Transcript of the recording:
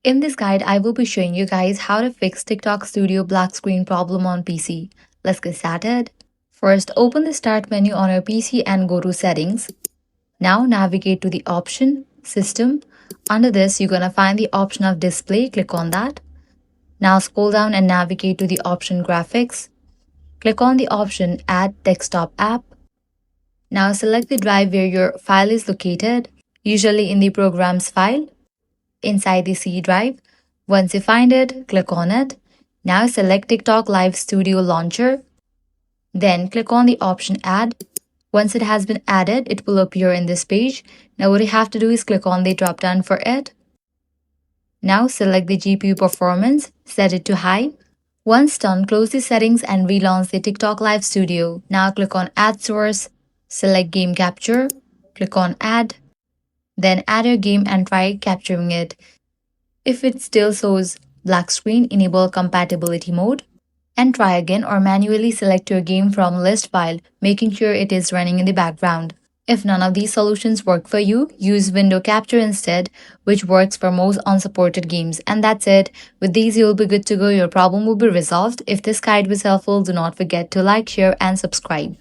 In this guide, I will be showing you guys how to fix TikTok Studio black screen problem on PC. Let's get started. First, open the Start menu on your PC and go to Settings. Now navigate to the option System. Under this, you're gonna find the option of Display. Click on that. Now scroll down and navigate to the option Graphics. Click on the option Add Desktop App. Now select the drive where your file is located, usually in the Programs file, inside the C drive. Once you find it, click on it. Now select TikTok Live Studio Launcher. Then click on the option Add. Once it has been added, it will appear in this page. Now what you have to do is click on the drop down for it. Now select the GPU performance, set it to high. Once done, close the settings and relaunch the TikTok Live Studio. Now click on Add Source, select Game Capture, click on Add. Then add your game and try capturing it. If it still shows black screen, enable compatibility mode and try again or manually select your game from list file, making sure it is running in the background. If none of these solutions work for you, use window capture instead, which works for most unsupported games. And that's it. With these, you'll be good to go. Your problem will be resolved. If this guide was helpful, do not forget to like, share, and subscribe.